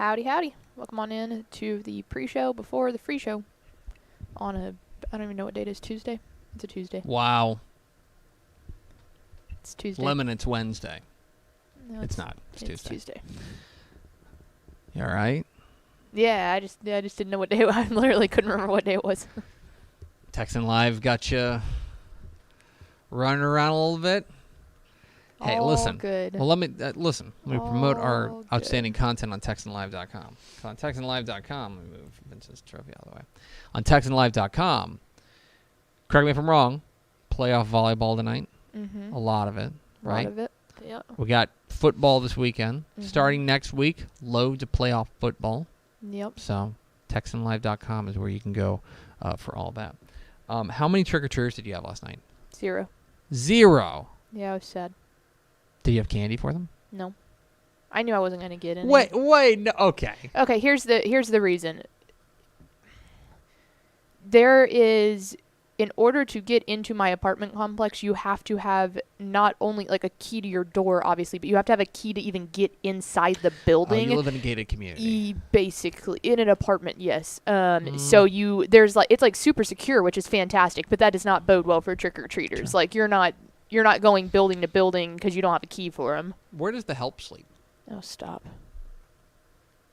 Howdy, howdy. Welcome on in to the pre-show before the free show on a, I don't even know what date it is, Tuesday? It's a Tuesday. Wow. It's Tuesday. Lemon, it's Wednesday. No, It's not. It's It's Tuesday. Tuesday. You all right? Yeah, I just didn't know what day. I literally couldn't remember what day it was. Texan Live got you running around a little bit. Hey, All listen. good. Well, let me promote our All outstanding good. content on TexanLive.com. So on TexanLive.com, let me move Vince's trophy out of the way. On TexanLive.com, correct me if I'm wrong, playoff volleyball tonight. Mm-hmm. A lot of it, right? A lot of it. Yeah. We got football this weekend. Mhm. Starting next week, loads of playoff football. Yep. So TexanLive.com is where you can go for all that. How many trick-or-treaters did you have last night? 0. 0. Yeah, I was sad. Did you have candy for them? No. I knew I wasn't going to get any. Wait, no, okay. Okay, here's the reason. There is, in order to get into my apartment complex, you have to have not only like a key to your door, obviously, but you have to have a key to even get inside the Oh, building. you live in a gated community. Basically, in an apartment, yes. So there's like, it's like super secure, which is fantastic, but that does not bode well for trick-or-treaters. Sure. Like you're not going building to building because you don't have a key for them. Where does the help sleep? Oh, stop.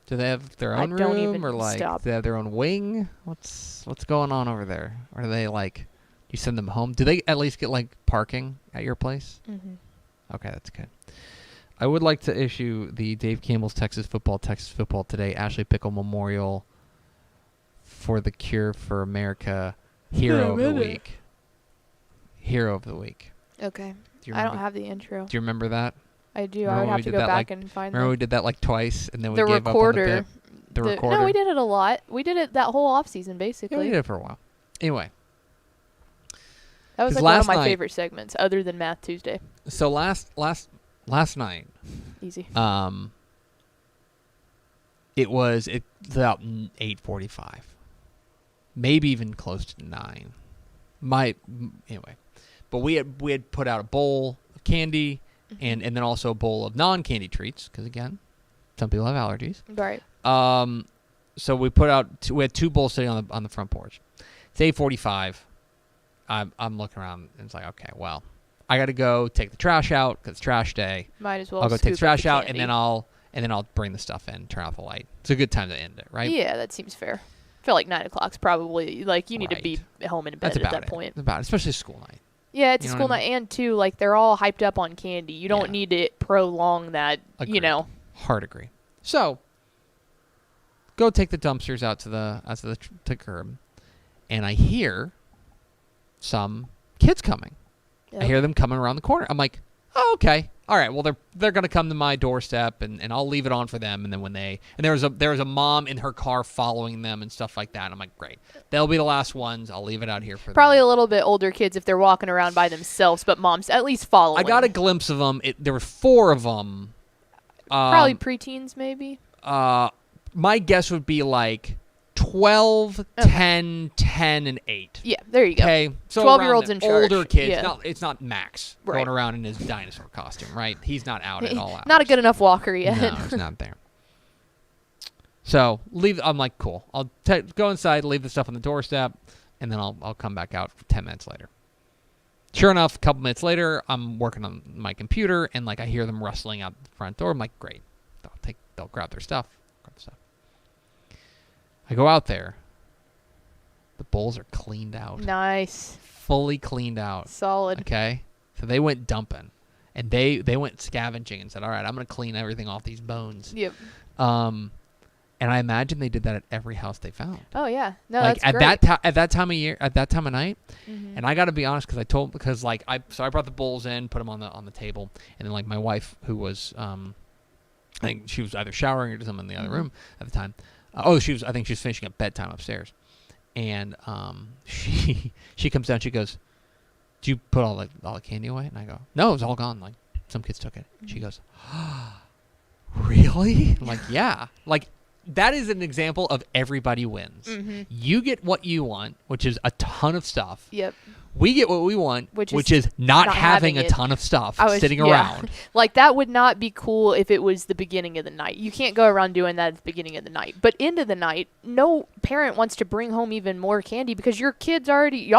Do they have their I own don't room, even or like stop. they have their own wing? What's going on over there? Or do they like you send them home? Do they at least get like parking at your place? Mm-hmm. Okay, that's good. I would like to issue the Dave Campbell's Texas Football Today Ashley Pickle Memorial for the Cure for America Hero of the Week. Hero of the Week. Okay. Do you I remember, don't have the intro. Do you remember that? I do. Remember I would when have we to did go that, back like- and find Remember the we did that like twice, and then we the gave recorder. up on the bit? The recorder. No, we did it a lot. We did it that whole off season, basically. Yeah, we did it for a while. Anyway, That was 'cause like one of last my night- favorite segments, other than Math Tuesday. so last night, Easy. it was about 8:45, maybe even close to 9. Anyway, but we had put out a bowl of candy and then also a bowl of non-candy treats because again, some people have allergies. Right. So we put out we had 2 bowls sitting on the front porch. It's 8:45. I'm looking around and it's like, okay, well, I got to go take the trash out because it's trash day. Might as well. I'll go take the scoop up trash out candy. and then I'll bring the stuff in, turn off the light. It's a good time to end it, right? Yeah, that seems fair. I feel like 9 o'clock's probably like you need to Right. be home in bed That's at about that it. point. That's about it, especially school night. Yeah, it's You a know school what I night, and too, like they're all hyped up on candy. You don't Yeah. need to prolong that. Agreed. You know. Hard agree. So, go take the dumpsters out to the curb, and I hear some kids coming. Yep. I hear them coming around the corner. I'm like, oh, okay, all right. Well, they're gonna come to my doorstep, and I'll leave it on for them. And then there was a mom in her car following them and stuff like that. And I'm like, great, they'll be the last ones. I'll leave it out here for Probably them. a little bit older kids if they're walking around by themselves, but moms at least following. I got a glimpse of them. There were 4 of them. Probably preteens, maybe. My guess would be like 12, 10, 10, and 8. Yeah, there you go. Okay, so 12-year-olds around in there. charge. Older kids. Yeah. It's not Max Right. going around in his dinosaur costume, right? He's not out at all. Not a good enough walker yet. No, he's not there. So I'm like, cool. I'll go inside, leave the stuff on the doorstep, and then I'll come back out 10 minutes later. Sure enough, a couple minutes later, I'm working on my computer, and like I hear them rustling out the front door. I'm like, great. They'll grab their stuff. I go out there. The bowls are cleaned out. Nice. Fully cleaned out. Solid. Okay? So they went dumping. And they went scavenging and said, all right, I'm going to clean everything off these bones. Yep. And I imagine they did that at every house they found. Oh yeah. No, Like that's great. at that time of year, at that time of night. Mhm. And I got to be honest because I brought the bowls in, put them on the table, and then like my wife who was I think she was either showering or doing something in the other room at the time. I think she was finishing up bedtime upstairs. And she comes down, she goes, "Did you put all the candy away?" And I go, "No, it was all gone. Like some kids took it." She goes, "Really?" I'm like, "Yeah." Like that is an example of everybody wins. Mm-hmm. You get what you want, which is a ton of stuff. Yep. We get what we want, which is not having having a it. ton of stuff sitting around. Like, that would not be cool if it was the beginning of the night. You can't go around doing that at the beginning of the night. But end of the night, no parent wants to bring home even more candy because your kids already,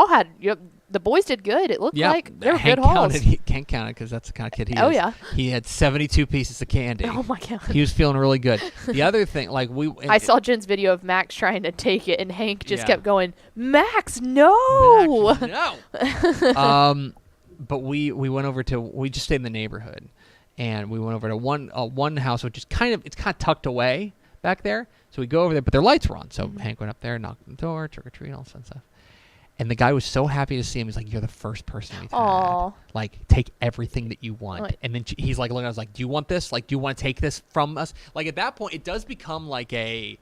the boys did good. It looked like they were good hauls. Hank counted because that's the kind of kid he is. Oh, yeah. He had 72 pieces of candy. Oh, my God. He was feeling really good. The other thing, like I saw Jen's video of Max trying to take it, and Hank just kept going, Max, no! Max, no! But we went over to, we just stayed in the neighborhood, and we went over to one house, which is kind of tucked away back there. So we go over there, but their lights were on. So Hank went up there, knocked on the door, trick or treat, all that fun stuff. And the guy was so happy to see him. He's like, "You're the first person we've had. Like, take everything that you want." Right. And then he's like, looking at us like, "Do you want this? Like, do you want to take this from us?" Like, at that point, it does become like a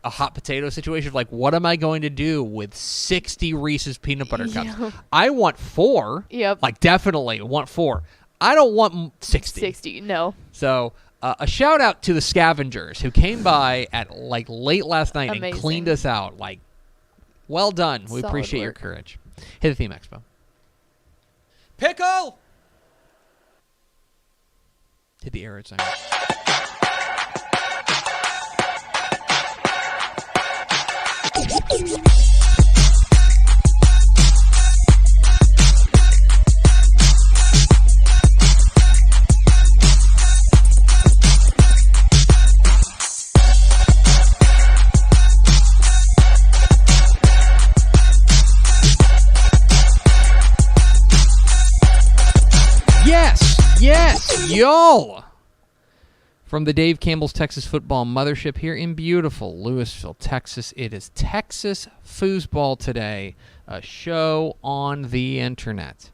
hot potato situation. Like, what am I going to do with 60 Reese's peanut butter cups? I want 4. Yep. Like, definitely want 4. I don't want 60. 60, no. So a shout out to the scavengers who came by at like late last night and cleaned us out. Like, well done. We appreciate your courage. Hit the theme expo. Pickle! Hit the arrow sign. Yes, y'all. From the Dave Campbell's Texas Football Mothership here in beautiful Lewisville, Texas, it is Texas Foosball Today, a show on the internet.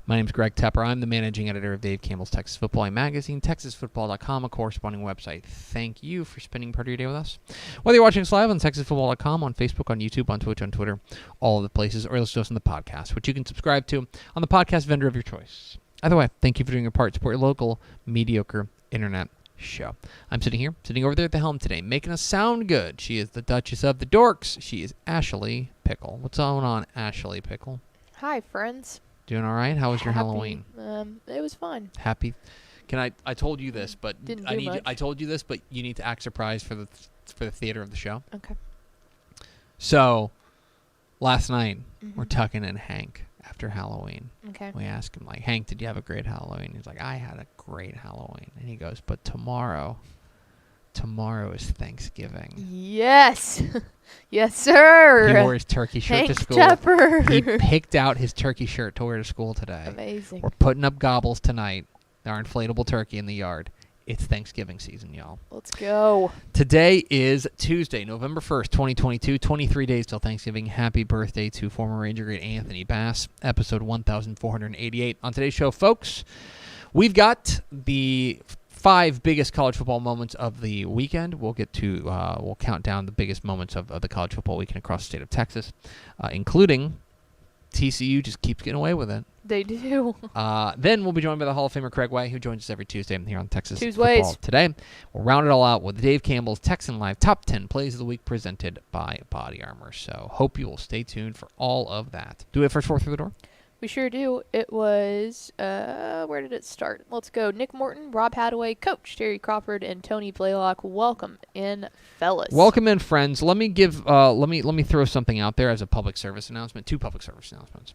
My name is Greg Tepper. I'm the managing editor of Dave Campbell's Texas Football magazine, texasfootball.com, a corresponding website. Thank you for spending part of your day with us. Whether you're watching us live on texasfootball.com, on Facebook, on YouTube, on Twitch, on Twitter, all of the places, or listen to us on the podcast, which you can subscribe to on the podcast vendor of your choice. Either way, thank you for doing your part to support your local, mediocre internet show. I'm sitting over there at the helm today, making us sound good. She is the Duchess of the Dorks. She is Ashley Pickle. What's going on, Ashley Pickle? Hi, friends. Doing all right? How was your Halloween? It was fun. Happy? I told you this, but I told you this, but you need to act surprised for the theater of the show. Okay. So, last night we're tucking in Hank after Halloween. Okay. We asked him, like, Hank, did you have a great Halloween? He's like, I had a great Halloween. And he goes, but tomorrow is Thanksgiving. Yes. Yes, sir. He wore his turkey shirt to school. Tepper. He picked out his turkey shirt to wear to school today. Amazing. We're putting up gobbles tonight. Our inflatable turkey in the yard. It's Thanksgiving season, y'all. Let's go. Today is Tuesday, November 1st, 2022. 23 days till Thanksgiving. Happy birthday to former Ranger great Anthony Bass. Episode 1488. On today's show, folks, we've got the 5 biggest college football moments of the weekend. We'll get to, we'll count down the biggest moments of the college football weekend across the state of Texas, including TCU just keeps getting away with it. They do. Then we'll be joined by the Hall of Famer Craig Way, who joins us every Tuesday here on Texas Tuesdays. Football Today. We'll round it all out with Dave Campbell's Texan Live Top 10 Plays of the Week presented by Body Armor. So hope you will stay tuned for all of that. Do we have first 4 through the door? We sure do. It was, where did it start? Let's go. Nick Morton, Rob Hadaway, Coach Terry Crawford, and Tony Blaylock. Welcome in, fellas. Welcome in, friends. Let me give, let me throw something out there as a public service announcement. 2 public service announcements.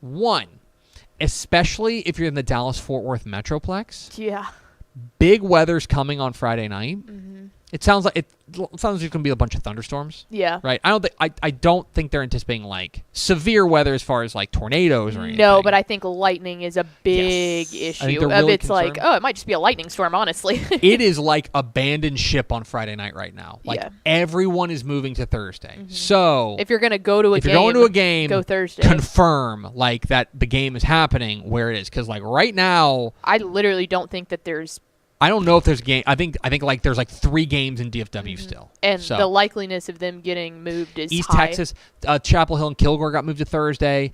1, especially if you're in the Dallas-Fort Worth Metroplex. Yeah. Big weather's coming on Friday night. Mm-hmm. It sounds like it's going to be a bunch of thunderstorms. Yeah. Right. I don't think they're anticipating like severe weather as far as like tornadoes or anything. No, but I think lightning is a big issue. I think they're really it's concerned. like, it might just be a lightning storm, honestly. It is like abandoned ship on Friday night right now. Like everyone is moving to Thursday. Mm-hmm. So if you're going to go to a game, go Thursday. Confirm like that the game is happening where it is, because like right now, I literally don't think that there's I don't know if there's game. I think like there's like 3 games in DFW still, and so. the likeliness of them getting moved is East high. Texas, Chapel Hill and Kilgore got moved to Thursday.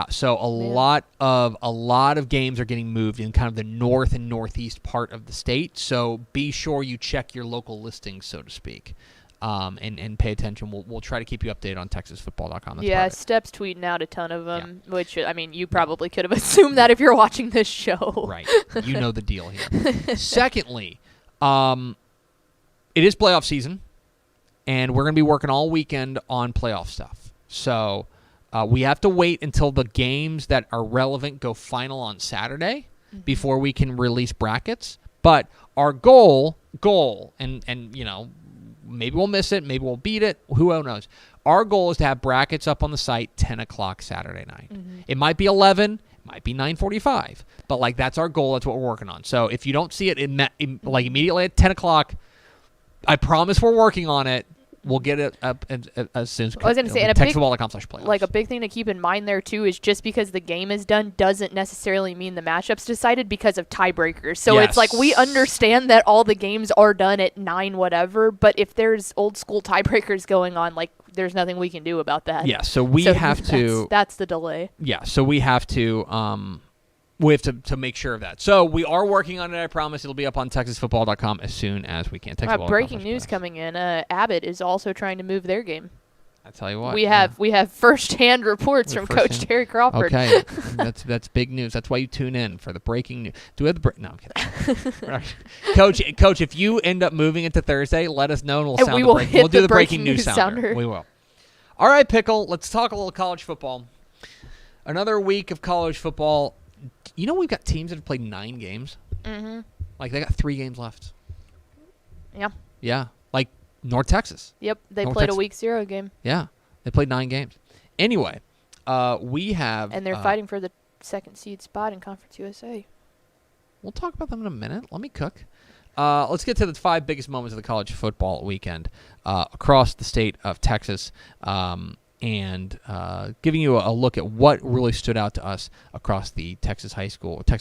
So a lot of games are getting moved in kind of the north and northeast part of the state. So be sure you check your local listings, so to speak. And pay attention. We'll try to keep you updated on TexasFootball.com. That's Steps tweeting out a ton of them, which, I mean, you probably could have assumed that if you're watching this show. Right. You know the deal here. Secondly, it is playoff season, and we're going to be working all weekend on playoff stuff. So we have to wait until the games that are relevant go final on Saturday before we can release brackets. But our goal, and you know, maybe we'll miss it. Maybe we'll beat it. Who knows? Our goal is to have brackets up on the site 10 o'clock Saturday night. It might be 11. It might be 9:45. But, like, that's our goal. That's what we're working on. So if you don't see it like immediately at 10 o'clock, I promise we're working on it. We'll get it up as soon as I was going to say, and TexasFootball.com/playoffs. like a big thing to keep in mind there, too, is just because the game is done doesn't necessarily mean the matchup's decided because of tiebreakers. So It's like we understand that all the games are done at 9 whatever, but if there's old school tiebreakers going on, like, there's nothing we can do about that. Yeah, so we have to... That's the delay. Yeah, so we have to... We have to make sure of that. So we are working on it, I promise. It'll be up on TexasFootball.com as soon as we can. Breaking news coming in. Abbott is also trying to move their game. I tell you what. We have first-hand reports from Coach Terry Crawford. Okay, that's big news. That's why you tune in for the breaking news. Do we have the No, I'm kidding. Coach, if you end up moving it to Thursday, let us know and we'll do the breaking news sounder. We will. All right, Pickle, let's talk a little college football. Another week of college football. You know we've got teams that have played 9 games? Mm-hmm. Like, they got 3 games left. Yeah. Yeah. Like, North Texas. Yep. They played a week 0 game. Yeah. They played 9 games. Anyway, we have... And they're fighting for the 2nd seed spot in Conference USA. We'll talk about them in a minute. Let me cook. Let's get to the 5 biggest moments of the college football weekend across the state of Texas. And giving you a look at what really stood out to us across the Texas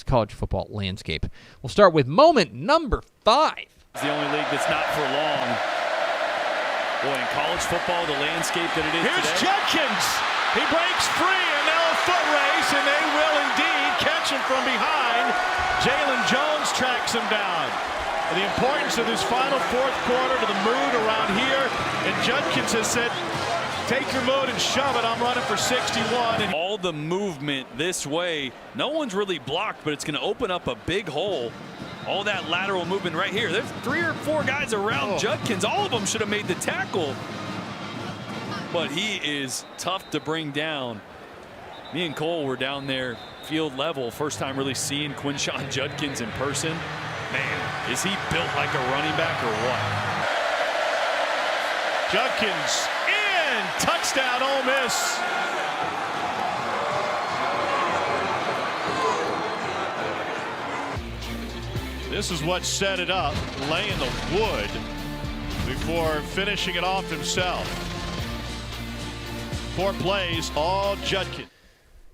college football landscape. We'll start with moment number 5. It's the only league that's not for long. Boy, in college football, the landscape that it is Here's today. Judkins. He breaks free, and now a foot race, and they will indeed catch him from behind. Jalen Jones tracks him down. And the importance of this final 4th quarter to the mood around here, and Judkins has said, take your mood and shove it. I'm running for 61. And all the movement this way. No one's really blocked, but it's going to open up a big hole. All that lateral movement right here. There's 3 or 4 guys around Judkins. All of them should have made the tackle. But he is tough to bring down. Me and Cole were down there field level. First time really seeing Quinshon Judkins in person. Man, is he built like a running back or what? Judkins in. Touchdown, Ole Miss. This is what set it up, laying the wood before finishing it off himself. 4 plays, all Judkins.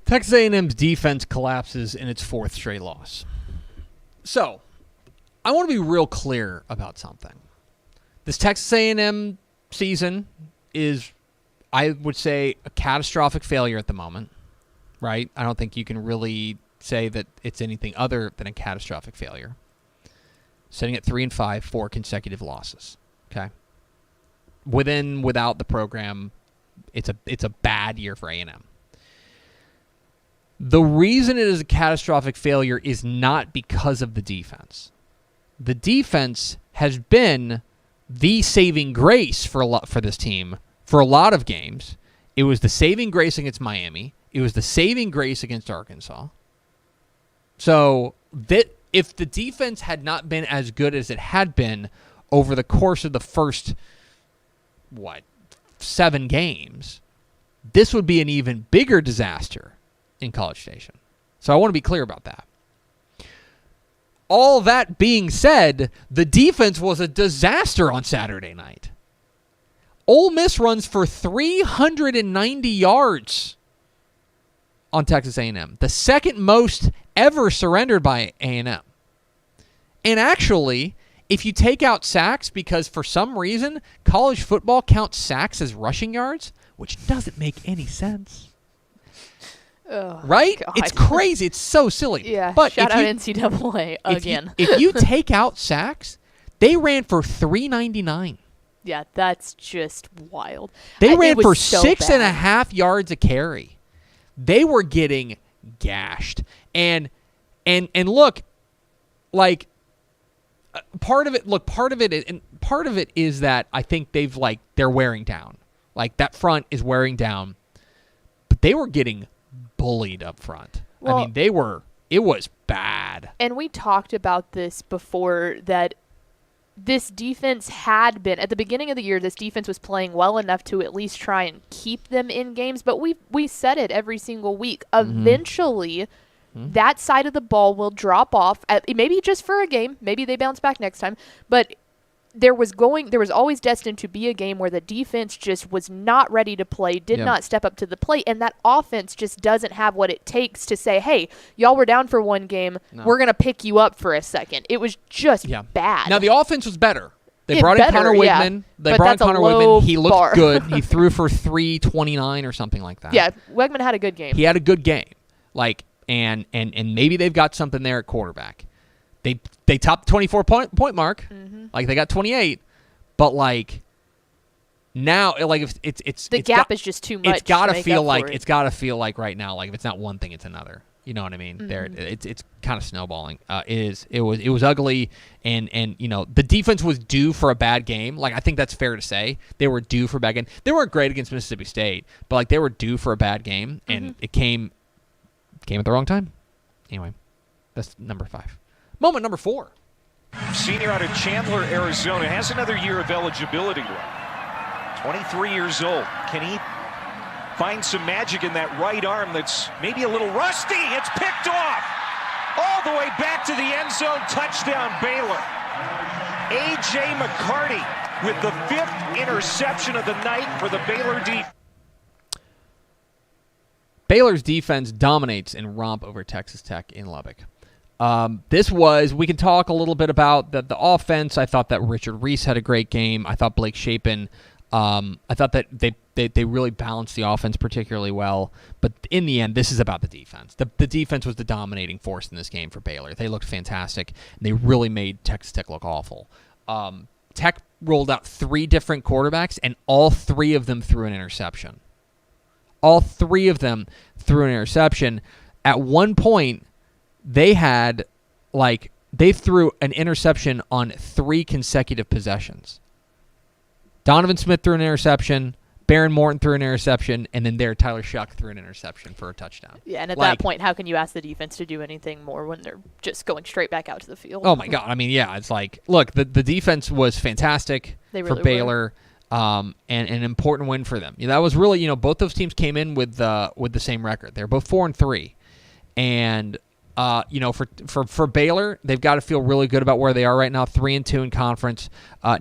Texas A&M's defense collapses in its 4th straight loss. So, I want to be real clear about something. This Texas A&M season is, I would say, a catastrophic failure at the moment, right? I don't think you can really say that it's anything other than a catastrophic failure. Sitting at 3-5, 4 consecutive losses. Okay, without the program, it's a bad year for A&M. The reason it is a catastrophic failure is not because of the defense. The defense has been the saving grace for this team for a lot of games. It was the saving grace against Miami. It was the saving grace against Arkansas. So if the defense had not been as good as it had been over the course of the first, 7 games, this would be an even bigger disaster in College Station. So I want to be clear about that. All that being said, the defense was a disaster on Saturday night. Ole Miss runs for 390 yards on Texas A&M, the second most ever surrendered by A&M. And actually, if you take out sacks, because for some reason college football counts sacks as rushing yards, which doesn't make any sense. Right? God. It's crazy. It's so silly. Yeah. But shout out NCAA again. If you take out sacks, they ran for 399. Yeah, that's just wild. They ran it was for so 6.5 yards a carry. They were getting gashed. And look, like part of it is that I think they're wearing down. Like that front is wearing down. But they were getting bullied up front. Well, I mean, it was bad. And we talked about this before, that this defense had been, at the beginning of the year, this defense was playing well enough to at least try and keep them in games. But we said it every single week. Eventually, that side of the ball will drop off, maybe just for a game. Maybe they bounce back next time. But there was always destined to be a game where the defense just was not ready to play, did not step up to the plate, and that offense just doesn't have what it takes to say, hey, y'all were down for one game, we're going to pick you up for a second. It was just bad. Now, the offense was better. They brought in Connor Wigman. But that's a low He looked bar. good. He threw for 329 or something like that. Yeah, Wegman had a good game. He had a good game. And maybe they've got something there at quarterback. They topped the 24-point mark. Like, they got 28. But, like, now, like, if it's the gap is just too much. It's got to feel like right now, like, if it's not one thing, it's another. You know what I mean? It's kind of snowballing. It was ugly, and the defense was due for a bad game. Like, I think that's fair to say. They were due for a bad game. They weren't great against Mississippi State, but like they were due for a bad game, and it came at the wrong time. Anyway, that's number 5. Moment number 4. Senior out of Chandler, Arizona, has another year of eligibility left. 23 years old. Can he find some magic in that right arm that's maybe a little rusty? It's picked off. All the way back to the end zone. Touchdown, Baylor. A.J. McCarty with the 5th interception of the night for the Baylor defense. Baylor's defense dominates and romp over Texas Tech in Lubbock. We can talk a little bit about the offense. I thought that Richard Reese had a great game. I thought Blake Shapen, I thought that they really balanced the offense particularly well. But in the end, this is about the defense. The defense was the dominating force in this game for Baylor. They looked fantastic, and they really made Texas Tech look awful. Tech rolled out 3 different quarterbacks, and all 3 of them threw an interception. All 3 of them threw an interception. At one point, they threw an interception on 3 consecutive possessions. Donovan Smith threw an interception, Baron Morton threw an interception, and then Tyler Shuck threw an interception for a touchdown. Yeah, and at that point, how can you ask the defense to do anything more when they're just going straight back out to the field? Oh, my God. I mean, yeah, it's like, look, the defense was fantastic for Baylor. And an important win for them. That was really, both those teams came in with the same record. They're both 4-3, and for Baylor, they've got to feel really good about where they are right now. 3-2 in conference.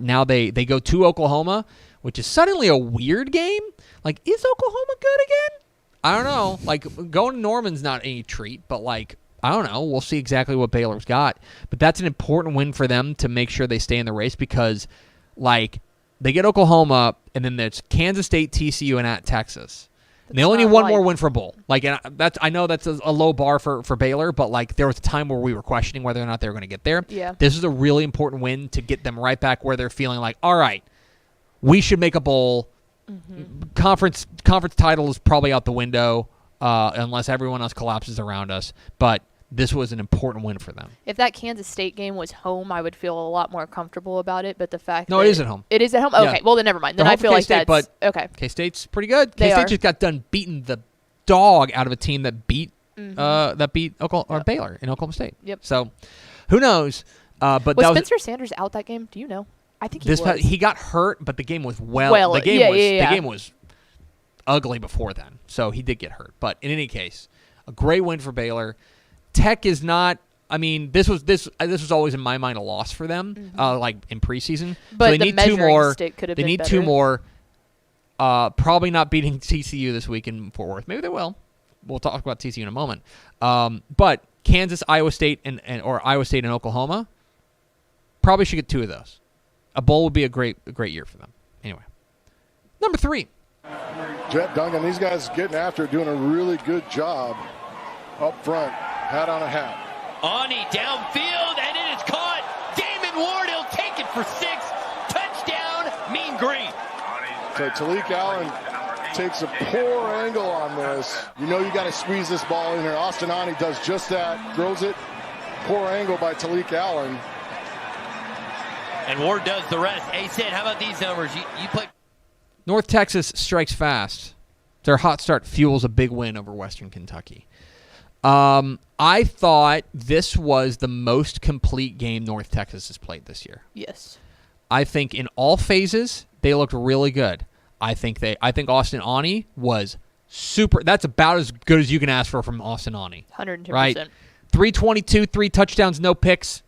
Now they go to Oklahoma, which is suddenly a weird game. Like, is Oklahoma good again? I don't know. Like, going to Norman's not any treat, but like, I don't know. We'll see exactly what Baylor's got. But that's an important win for them to make sure they stay in the race, because like, they get Oklahoma, and then there's Kansas State, TCU, and at Texas. And they only need one more win for a bowl. Like, and I know that's a low bar for Baylor, but like, there was a time where we were questioning whether or not they were going to get there. Yeah. This is a really important win to get them right back where they're feeling like, all right, we should make a bowl. Conference title is probably out the window unless everyone else collapses around us. But this was an important win for them. If that Kansas State game was home, I would feel a lot more comfortable about it. But the fact it is at home. It is at home? Yeah. Okay, well, then never mind. Then They're I feel home for like K-State, that's... Okay. K-State's pretty good. They K-State are. just got done beating the dog out of a team that beat Oklahoma, or Baylor in Oklahoma State. Yep. So, who knows? But was Spencer Sanders out that game? Do you know? I think he was. He got hurt, but the game was the game was ugly before then, so he did get hurt. But in any case, a great win for Baylor. Tech is not. I mean, this was always in my mind a loss for them, like in preseason. But so they need 2 more. They need better. 2 more. Probably not beating TCU this week in Fort Worth. Maybe they will. We'll talk about TCU in a moment. But Kansas, Iowa State, or Iowa State and Oklahoma, probably should get 2 of those. A bowl would be a great year for them. Anyway, number 3. Jet Duncan, these guys getting after it, doing a really good job up front. Hat on a hat. Ani downfield, and it is caught. Damon Ward, he'll take it for 6. Touchdown, Mean Green. So Talik Allen takes a poor angle on this. You know you got to squeeze this ball in there. Austin Ani does just that, throws it. Poor angle by Talik Allen. And Ward does the rest. Hey, Sid, how about these numbers? You play. North Texas strikes fast. Their hot start fuels a big win over Western Kentucky. I thought this was the most complete game North Texas has played this year. Yes. I think in all phases they looked really good. I think Austin Ani was super. That's about as good as you can ask for from Austin Ani. 110%. Right? 322, 3 touchdowns, no picks.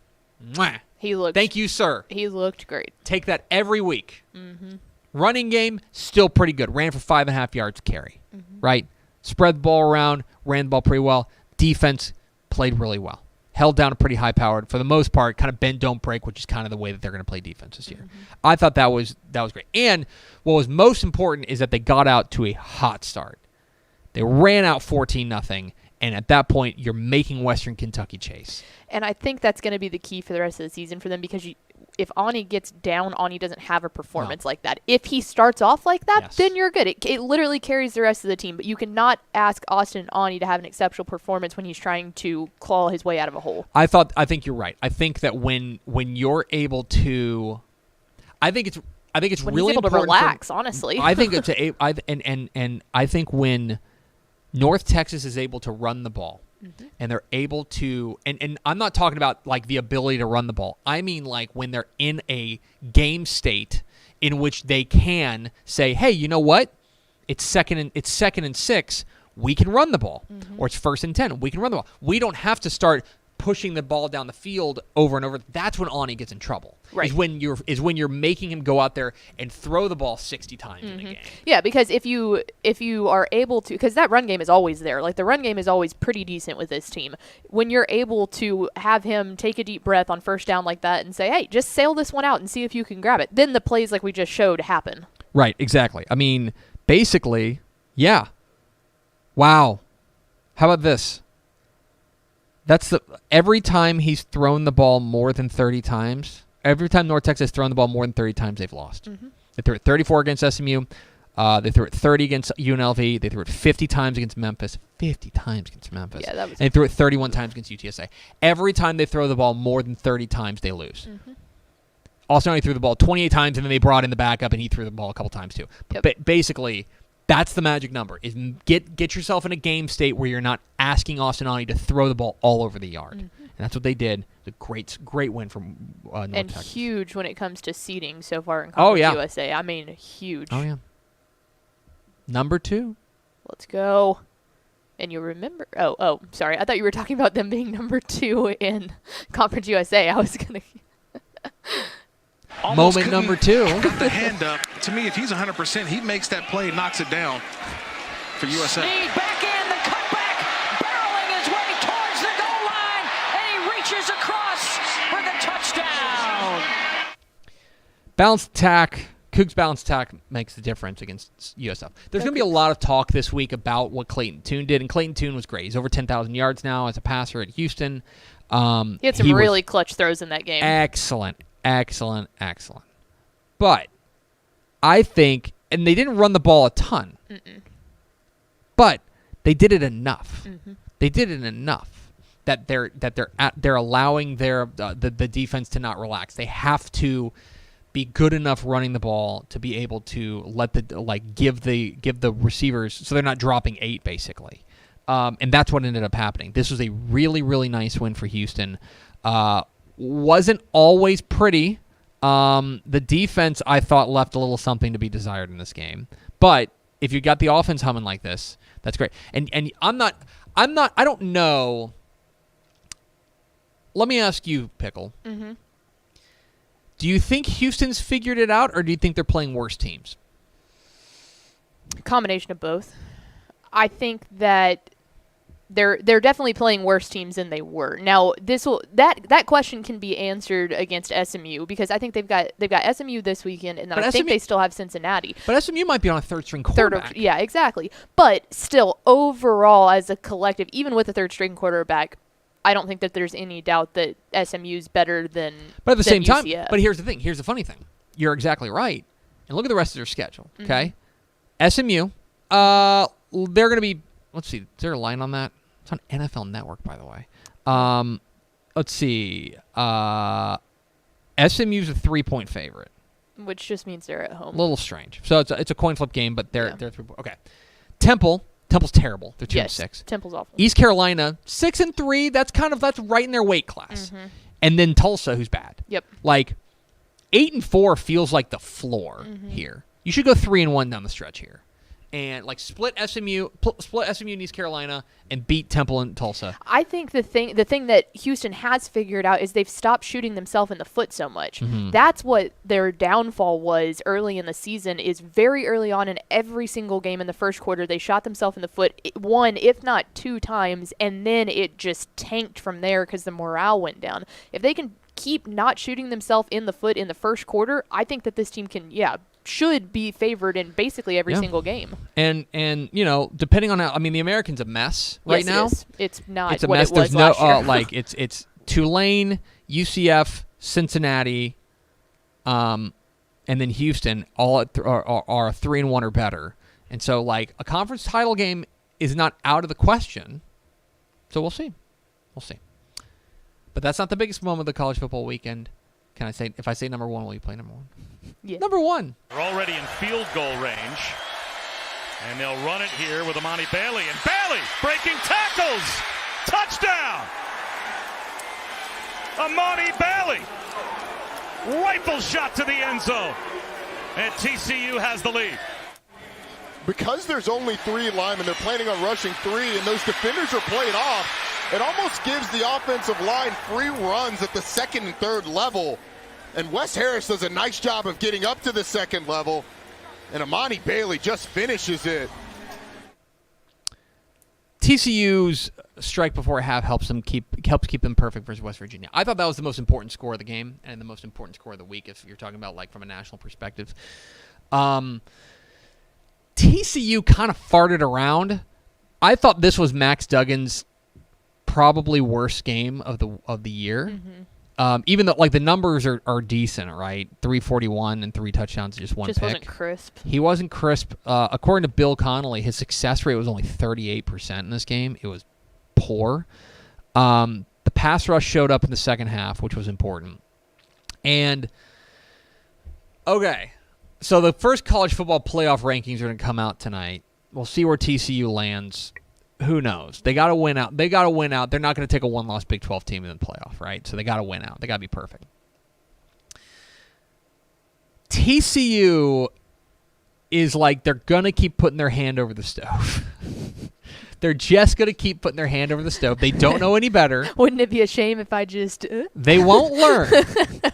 Mwah. He looked. Thank you, sir. He looked great. Take that every week. Mm-hmm. Running game, still pretty good. Ran for 5.5 yards carry. Mm-hmm. Right? Spread the ball around, ran the ball pretty well. Defense played really well. Held down a pretty high-powered, for the most part, kind of bend, don't break, which is kind of the way that they're going to play defense this year. Mm-hmm. I thought that was great. And what was most important is that they got out to a hot start. They ran out 14-0, and at that point, you're making Western Kentucky chase. And I think that's going to be the key for the rest of the season for them, because if Ani gets down, Ani doesn't have a performance like that. If he starts off like that, then you're good. It literally carries the rest of the team. But you cannot ask Austin Ani to have an exceptional performance when he's trying to claw his way out of a hole. I think you're right. I think that when you're able to, I think it's when really he's able important to relax. Honestly, I think it's and I think when North Texas is able to run the ball. Mm-hmm. And they're able to, and I'm not talking about like the ability to run the ball. I mean like when they're in a game state in which they can say, hey, you know what? It's second and 6. We can run the ball. Mm-hmm. Or it's 1st and 10. We can run the ball. We don't have to start pushing the ball down the field over and over. That's when Ani gets in trouble. Right. Is when you're making him go out there and throw the ball 60 times in a game. Yeah, because if you are able to, because that run game is always there. Like the run game is always pretty decent with this team. When you're able to have him take a deep breath on 1st down like that and say, hey, just sail this one out and see if you can grab it. Then the plays like we just showed happen. Right, exactly. I mean, basically, yeah. Wow. How about this? Every time he's thrown the ball more than 30 times, every time North Texas has thrown the ball more than 30 times, they've lost. Mm-hmm. They threw it 34 against SMU. They threw it 30 against UNLV. They threw it 50 times against Memphis. 50 times against Memphis. Yeah, and they threw it 31 times against UTSA. Every time they throw the ball more than 30 times, they lose. Mm-hmm. Also, he threw the ball 28 times, and then they brought in the backup, and he threw the ball a couple times too. Yep. But basically, that's the magic number, is get yourself in a game state where you're not asking Austin Ani to throw the ball all over the yard. Mm-hmm. And that's what they did. It's a great win from North Texas. And huge when it comes to seeding so far in Conference USA. I mean, huge. Oh, yeah. Number 2. Let's go. And you remember... Oh, sorry. I thought you were talking about them being number 2 in Conference USA. I was going to... Moment number 2. Got the hand up. To me, if he's 100%, he makes that play, knocks it down for USA. Snead back in, the cutback, barreling his way towards the goal line, and he reaches across for the touchdown. Balanced attack. Cougs balanced attack makes the difference against USF. There's going to be a lot of talk this week about what Clayton Tune did, and Clayton Tune was great. He's over 10,000 yards now as a passer at Houston. He had some really clutch throws in that game. Excellent. But I think, and they didn't run the ball a ton, but they did it enough. Mm-hmm. They did it enough that they're allowing the defense to not relax. They have to be good enough running the ball to be able to let give the receivers, so they're not dropping 8 basically. And that's what ended up happening. This was a really, really nice win for Houston. Wasn't always pretty. The defense, I thought, left a little something to be desired in this game. But if you got the offense humming like this, that's great. And I don't know. Let me ask you, Pickle. Mm-hmm. Do you think Houston's figured it out, or do you think they're playing worse teams? A combination of both. I think that they're definitely playing worse teams than they were. Now that question can be answered against SMU because I think they've got SMU this weekend, and then I think they still have Cincinnati. But SMU might be on a third-string quarterback. Yeah, exactly. But still, overall, as a collective, even with a third-string quarterback, I don't think that there's any doubt that SMU's better than. But at the same time, UCF. but here's the thing. Here's the funny thing. You're exactly right. And look at the rest of their schedule. Okay, SMU. They're going to be. Let's see. Is there a line on that? It's on NFL Network, by the way. Let's see. SMU's a 3-point favorite, which just means they're at home. A little strange. So it's a coin flip game, but they're 3 points. Okay. Temple's terrible. They're 2-6. Temple's awful. East Carolina 6-3. That's right in their weight class. And then Tulsa, who's bad. Yep. Like 8-4 feels like the floor here. You should go 3-1 down the stretch here. And like split SMU and East Carolina and beat Temple and Tulsa. I think the thing that Houston has figured out is they've stopped shooting themselves in the foot so much. That's what their downfall was early in the season. Is very early on in every single game in the first quarter they shot themselves in the foot one, if not 2 times, and then it just tanked from there because the morale went down. If they can keep not shooting themselves in the foot in the first quarter, I think that this team should be favored in basically every single game. And depending on how, the American's a mess right now. It is. It's not it's a what mess. it was There's last year. it's Tulane, UCF, Cincinnati, and then Houston are 3-1 or better. And so like a conference title game is not out of the question. So we'll see. But that's not the biggest moment of the college football weekend. Can I say, if I say number 1, will you play number 1? Yeah. Number 1. They're already in field goal range. And they'll run it here with Amani Bailey. And Bailey breaking tackles. Touchdown. Amani Bailey. Rifle shot to the end zone. And TCU has the lead. Because there's only 3 linemen, they're planning on rushing 3, and those defenders are played off. It almost gives the offensive line free runs at the 2nd and 3rd level. And Wes Harris does a nice job of getting up to the 2nd level. And Amani Bailey just finishes it. TCU's strike before half helps keep them perfect versus West Virginia. I thought that was the most important score of the game and the most important score of the week if you're talking about like from a national perspective. TCU kind of farted around. I thought this was Max Duggan's probably worst game of the year. Even though like the numbers are decent, right? 341 and 3 touchdowns, just one pick. Wasn't crisp. He wasn't crisp. According to Bill Connolly, his success rate was only 38% in this game. It was poor. The pass rush showed up in the second half, which was important. And okay, so the first college football playoff rankings are going to come out tonight. We'll see where TCU lands. Who knows? They got to win out. They're not going to take a 1-loss Big 12 team in the playoff, right? So they got to win out. They got to be perfect. TCU is like they're going to keep putting their hand over the stove. They're just going to keep putting their hand over the stove. They don't know any better. Wouldn't it be a shame if I just... They won't learn.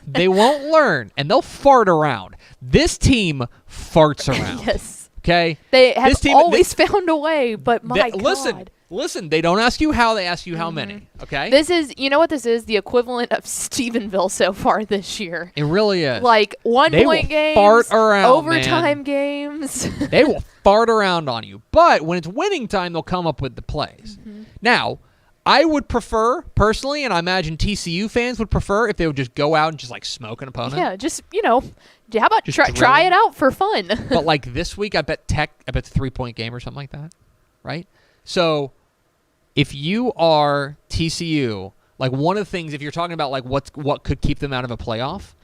They won't learn, and they'll fart around. This team farts around. Yes. Okay? They have always found a way, but my God. Listen, they don't ask you how, they ask you how many, okay? This is, you know what this is? The equivalent of Stephenville so far this year. It really is. Like, one-point games, fart around, overtime games. They will fart around on you. But when it's winning time, they'll come up with the plays. Now, I would prefer, personally, and I imagine TCU fans would prefer, if they would just go out and just, like, smoke an opponent. Yeah, just, how about try it out for fun? But, like, this week, I bet it's a 3-point game or something like that, right? So, if you are TCU, like, one of the things, if you're talking about, like, what could keep them out of a playoff,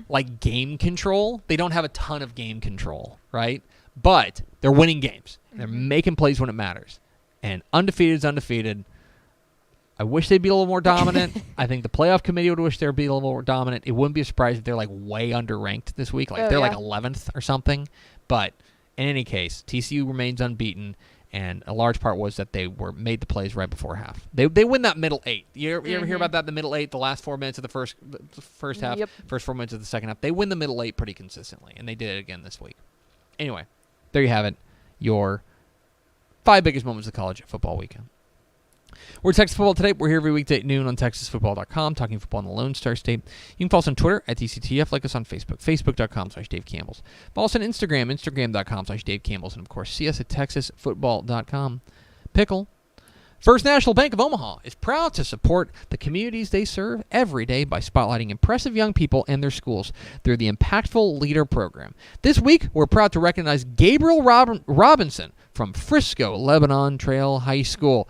like, game control, they don't have a ton of game control, right? But they're winning games. They're making plays when it matters. And undefeated is undefeated. I wish they'd be a little more dominant. I think the playoff committee would wish they'd be a little more dominant. It wouldn't be a surprise if they're like way underranked this week. Like they're like 11th or something. But in any case, TCU remains unbeaten, and a large part was that they made the plays right before half. They win that middle 8. You ever hear about that? The middle 8, the last 4 minutes of the first half, first 4 minutes of the second half. They win the middle 8 pretty consistently, and they did it again this week. Anyway, there you have it. Your 5 biggest moments of college football weekend. We're Texas Football Today. We're here every weekday at noon on TexasFootball.com, talking football in the Lone Star State. You can follow us on Twitter at TCTF, like us on Facebook, Facebook.com/Dave Campbell's. Follow us on Instagram, Instagram.com/Dave Campbell's, and of course, see us at TexasFootball.com. Pickle. First National Bank of Omaha is proud to support the communities they serve every day by spotlighting impressive young people and their schools through the Impactful Leader Program. This week, we're proud to recognize Gabriel Robinson from Frisco Lebanon Trail High School.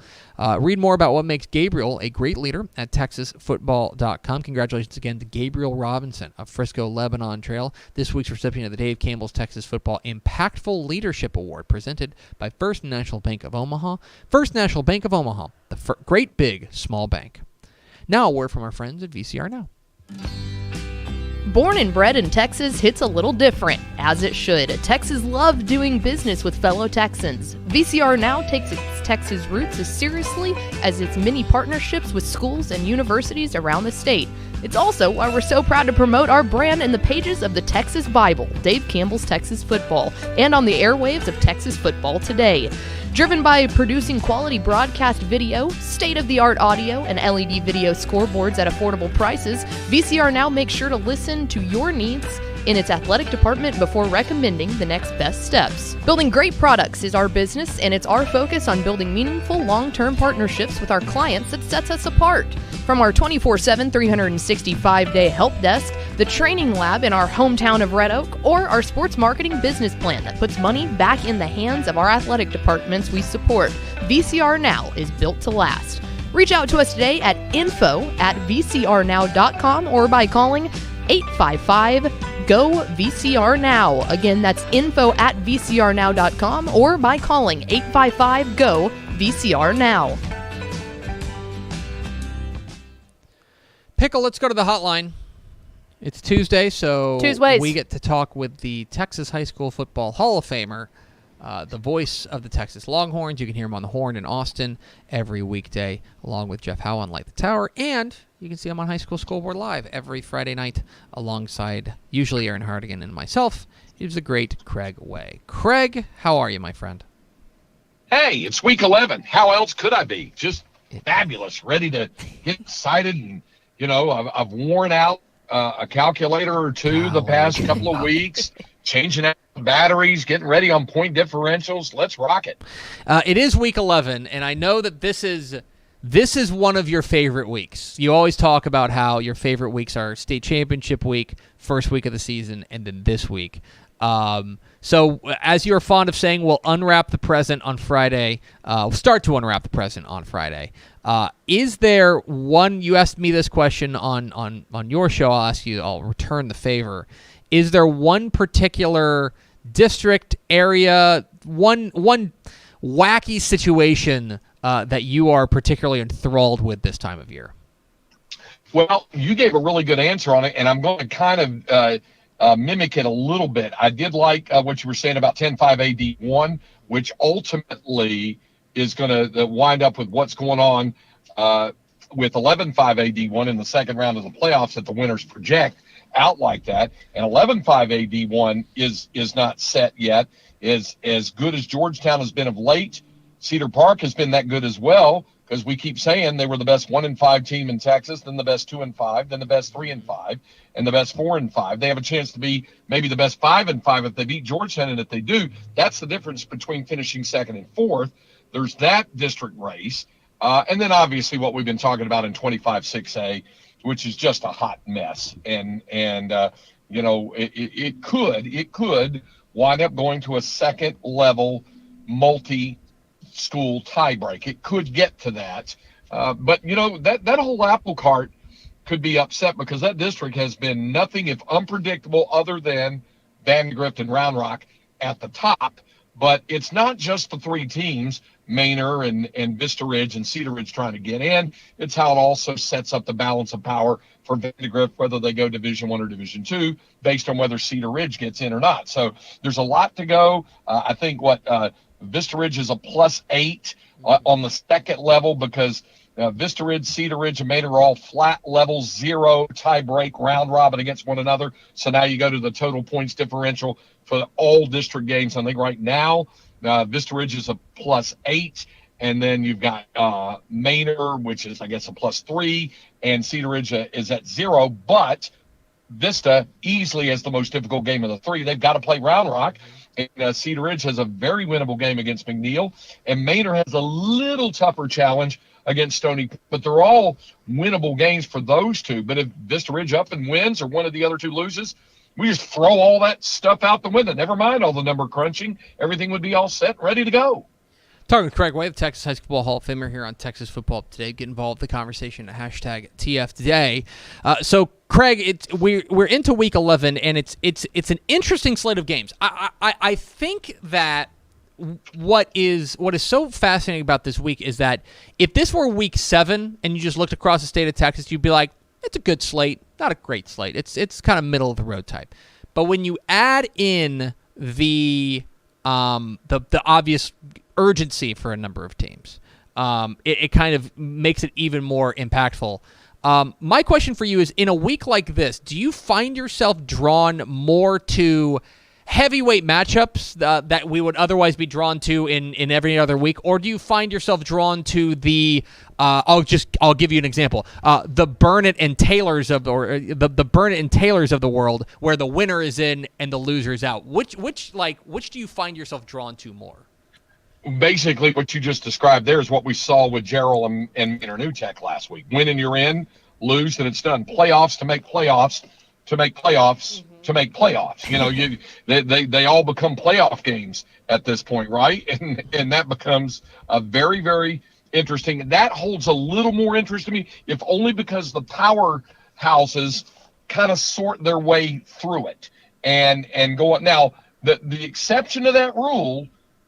Read more about what makes Gabriel a great leader at TexasFootball.com. Congratulations again to Gabriel Robinson of Frisco Lebanon Trail, this week's recipient of the Dave Campbell's Texas Football Impactful Leadership Award, presented by First National Bank of Omaha. First National Bank of Omaha, the great big small bank. Now a word from our friends at VCR Now. Born and bred in Texas hits a little different, as it should. Texas loves doing business with fellow Texans. VCR Now takes its Texas roots as seriously as its many partnerships with schools and universities around the state. It's also why we're so proud to promote our brand in the pages of the Texas Bible, Dave Campbell's Texas Football, and on the airwaves of Texas Football Today. Driven by producing quality broadcast video, state-of-the-art audio, and LED video scoreboards at affordable prices, VCR Now makes sure to listen to your needs in its athletic department before recommending the next best steps. Building great products is our business, and it's our focus on building meaningful, long-term partnerships with our clients that sets us apart. From our 24/7, 365-day help desk, the training lab in our hometown of Red Oak, or our sports marketing business plan that puts money back in the hands of our athletic departments we support, VCR Now is built to last. Reach out to us today at info@vcrnow.com or by calling 855-GO-VCR-NOW. Again, that's info@vcrnow.com or by calling 855-GO-VCR-NOW. Pickle, let's go to the hotline. It's Tuesday, so Tuesdays. we get to talk with the Texas High School Football Hall of Famer, the voice of the Texas Longhorns. You can hear him on the Horn in Austin every weekday, along with Jeff Howe on Light the Tower, and you can see him on High School Scoreboard Live every Friday night alongside usually Aaron Hardigan and myself. It was the great Craig Way. Craig, how are you, my friend? Hey, it's week 11. How else could I be? Just fabulous, ready to get excited. And, you know, I've worn out a calculator or two the past couple of weeks, changing out batteries, getting ready on point differentials. Let's rock it. It is week 11, and I know that this is one of your favorite weeks. You always talk about how your favorite weeks are state championship week, first week of the season, and then this week. So as you're fond of saying, we'll unwrap the present on Friday. We'll start to unwrap the present on Friday. Is there one, you asked me this question on your show, I'll return the favor. Is there one particular district, area, one wacky situation that you are particularly enthralled with this time of year? Well, you gave a really good answer on it, and I'm going to kind of mimic it a little bit. I did like what you were saying about 10-5 AD1, which ultimately is going to wind up with what's going on with 11-5 AD1 in the second round of the playoffs that the winners project out like that. And 11-5 AD1 is not set yet. Is as good as Georgetown has been of late. Cedar Park has been that good as well, because we keep saying they were the best 1-5 team in Texas, then the best 2-5, then the best 3-5, and the best 4-5. They have a chance to be maybe the best 5-5 if they beat Georgetown, and if they do, that's the difference between finishing second and fourth. There's that district race, and then obviously what we've been talking about in 25-6A, which is just a hot mess, and you know, it could wind up going to a second level multi-school tiebreak. It could get to that, but you know, that whole apple cart could be upset because that district has been nothing if unpredictable other than Vandegrift and Round Rock at the top. But it's not just the three teams, Manor and Vista Ridge and Cedar Ridge, trying to get in. It's how it also sets up the balance of power for Vandegrift, whether they go Division I or Division II, based on whether Cedar Ridge gets in or not. So there's a lot to go. I think Vista Ridge is a +8 on the second level because Vista Ridge, Cedar Ridge, and Manor are all flat level, 0 tie break, round robin against one another. So now you go to the total points differential for all district games. I think right now Vista Ridge is a +8 and then you've got Manor, which is, I guess, a +3, and Cedar Ridge is at 0. But Vista easily has the most difficult game of the 3. They've got to play Round Rock, and Cedar Ridge has a very winnable game against McNeil, and Manor has a little tougher challenge against Stony. But they're all winnable games for those two. But if Vista Ridge up and wins, or one of the other two loses, we just throw all that stuff out the window. Never mind all the number crunching. Everything would be all set, ready to go. Talking with Craig Way, the Texas High School Football Hall of Famer here on Texas Football Today. Get involved in the conversation at #TF Today. So, Craig, we're into Week 11, and it's an interesting slate of games. I think that what is so fascinating about this week is that if this were Week 7 and you just looked across the state of Texas, you'd be like, it's a good slate, not a great slate. It's kind of middle of the road type. But when you add in the obvious urgency for a number of teams, it kind of makes it even more impactful. My question for you is, in a week like this, do you find yourself drawn more to heavyweight matchups that we would otherwise be drawn to in every other week, or do you find yourself drawn to the I'll give you an example, the Burnett and Taylors of the Burnett and Taylors of the world, where the winner is in and the loser is out? Which do you find yourself drawn to more? Basically, what you just described there is what we saw with Gerald and New Tech last week. Win and you're in, lose and it's done. Playoffs to make playoffs to make playoffs to make playoffs. You know, they all become playoff games at this point, right? And that becomes a very, very interesting. That holds a little more interest to me, if only because the powerhouses kind of sort their way through it and go on. Now, the exception to that rule,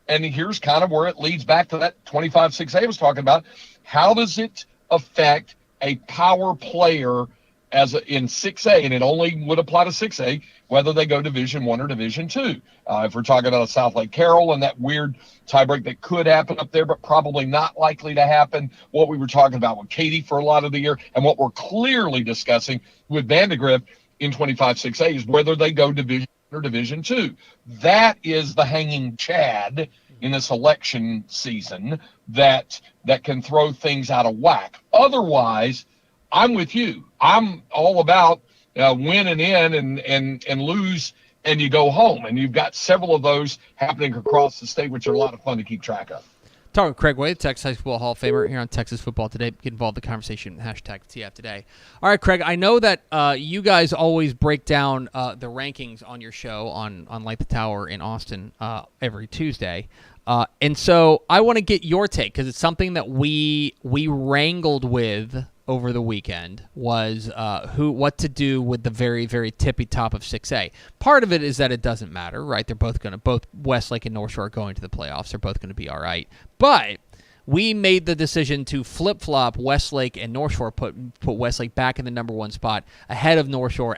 and here's kind of where it leads back to that 25-6A I was talking about. How does it affect a power player in 6A? And it only would apply to 6A, whether they go Division I or Division II. If we're talking about a South Lake Carroll and that weird tiebreak that could happen up there, but probably not likely to happen, what we were talking about with Katy for a lot of the year, and what we're clearly discussing with Vandegrift in 25-6A is whether they go Division or Division II. That is the hanging chad in this election season that can throw things out of whack. Otherwise, I'm with you. I'm all about win and in and lose and you go home. And you've got several of those happening across the state, which are a lot of fun to keep track of. Talking with Craig Way, Texas High School Hall of Famer here on Texas Football Today. Get involved in the conversation, #TF Today. All right, Craig, I know that you guys always break down the rankings on your show on Light the Tower in Austin every Tuesday. And so I want to get your take, because it's something that we wrangled with over the weekend, was what to do with the very, very tippy top of 6A. Part of it is that it doesn't matter, right? They're both Westlake and North Shore are going to the playoffs. They're both going to be all right. But we made the decision to flip-flop Westlake and North Shore, put Westlake back in the number 1 spot ahead of North Shore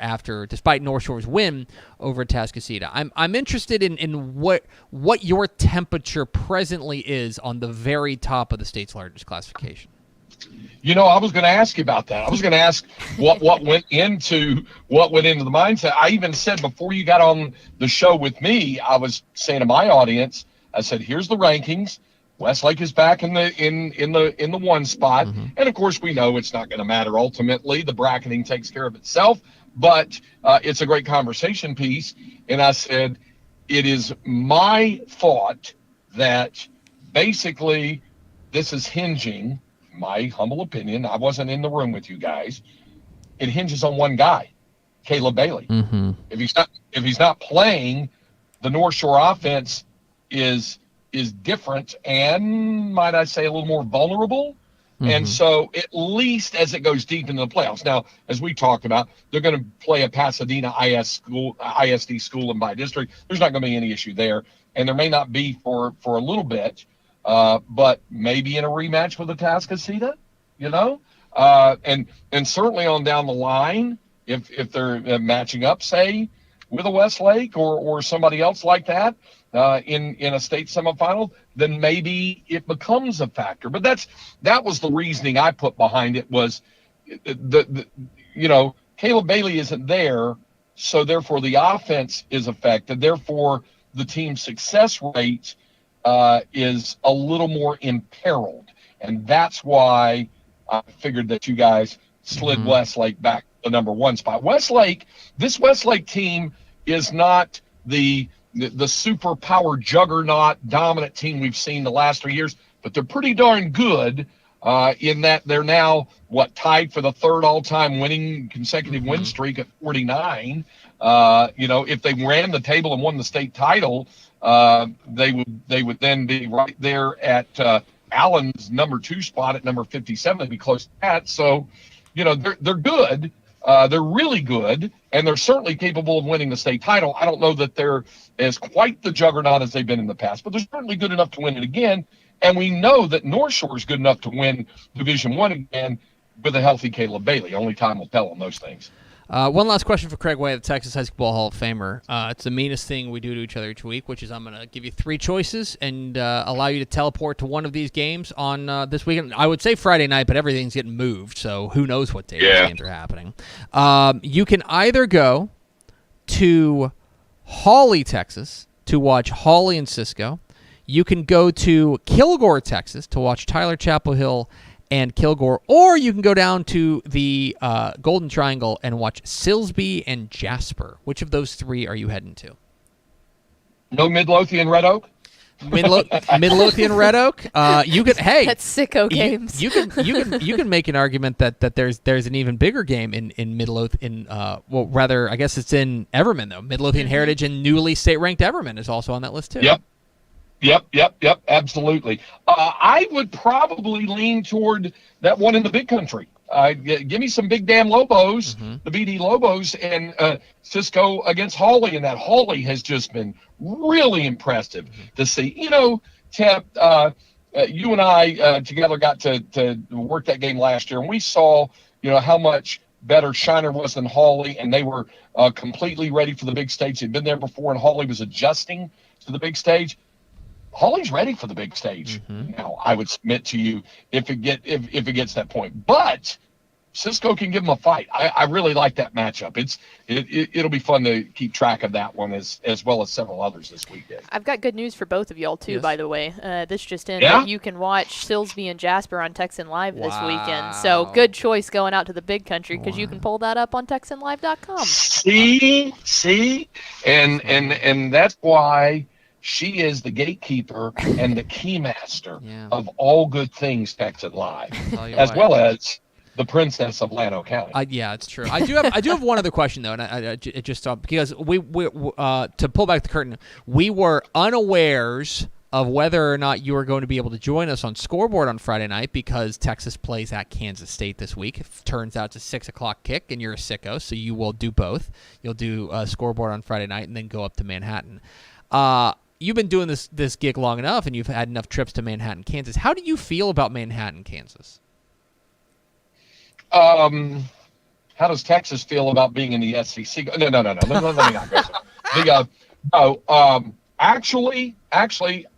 despite North Shore's win over Tascasita. I'm interested in what your temperature presently is on the very top of the state's largest classification. You know, I was going to ask you about that. I was going to ask what went into the mindset. I even said before you got on the show with me, I was saying to my audience, I said, here's the rankings. Westlake is back in the 1 spot. Mm-hmm. And of course we know it's not going to matter ultimately. The bracketing takes care of itself, but it's a great conversation piece. And I said, it is my thought that basically this is hinging, my humble opinion, I wasn't in the room with you guys, it hinges on one guy, Caleb Bailey. Mm-hmm. If he's not playing, the North Shore offense is different and, might I say, a little more vulnerable. Mm-hmm. And so at least as it goes deep into the playoffs. Now, as we talked about, they're going to play a Pasadena ISD school and by district. There's not going to be any issue there. And there may not be for a little bit, but maybe in a rematch with the Tascasita, you know? And certainly on down the line, if they're matching up, say, with a Westlake or somebody else like that, in a state semifinal, then maybe it becomes a factor. But that was the reasoning I put behind it, was Caleb Bailey isn't there, so therefore the offense is affected. Therefore, the team's success rate is a little more imperiled. And that's why I figured that you guys slid Westlake back to the number 1 spot. This Westlake team is not the superpower juggernaut dominant team we've seen the last 3 years, but they're pretty darn good in that they're now tied for the 3rd all-time winning consecutive win streak at 49. If they ran the table and won the state title, they would then be right there at Allen's number 2 spot at number 57. They'd be close to that. So, they're good. They're really good, and they're certainly capable of winning the state title. I don't know that they're as quite the juggernaut as they've been in the past, but they're certainly good enough to win it again. And we know that North Shore is good enough to win Division I again with a healthy Caleb Bailey. Only time will tell on those things. One last question for Craig Way, the Texas High School Hall of Famer. It's the meanest thing we do to each other each week, which is I'm going to give you 3 choices and allow you to teleport to one of these games on this weekend. I would say Friday night, but everything's getting moved, so who knows what day these games are happening. You can either go to Hawley, Texas, to watch Hawley and Cisco. You can go to Kilgore, Texas, to watch Tyler Chapel Hill and Kilgore, or you can go down to the Golden Triangle and watch Silsbee and Jasper. Which of those 3 are you heading to? No Midlothian Red Oak? Midlothian Red Oak. You could that's sicko games. You can make an argument that there's an even bigger game in Midlothian. Well, rather, I guess it's in Everman though. Midlothian Heritage and newly state ranked Everman is also on that list too. Yep, absolutely. I would probably lean toward that one in the Big Country. Give me some Big Damn Lobos, the BD Lobos, and Cisco against Hawley, and that Hawley has just been really impressive to see. Tep, you and I together got to work that game last year, and we saw, how much better Shiner was than Hawley, and they were completely ready for the big stage. They'd been there before, and Hawley was adjusting to the big stage. Hawley's ready for the big stage. Now, I would submit to you if it gets that point. But Cisco can give them a fight. I really like that matchup. It'll be fun to keep track of that one as well as several others this weekend. I've got good news for both of y'all too, by the way. This just in, Yeah? you can watch Silsbee and Jasper on Texan Live this weekend. So good choice going out to the Big Country because you can pull that up on TexanLive.com. See, and that's why she is the gatekeeper and the keymaster of all good things Texan Live, as well as the princess of Llano County. Yeah, it's true. I do have one other question though, and it just because we to pull back the curtain, we were unawares of whether or not you were going to be able to join us on Scoreboard on Friday night because Texas plays at Kansas State this week. It turns out it's a 6:00 kick, and you're a sicko, so you will do both. You'll do Scoreboard on Friday night and then go up to Manhattan. You've been doing this gig long enough, and you've had enough trips to Manhattan, Kansas. How do you feel about Manhattan, Kansas? How does Texas feel about being in the SEC? No. Let me not go there. Actually,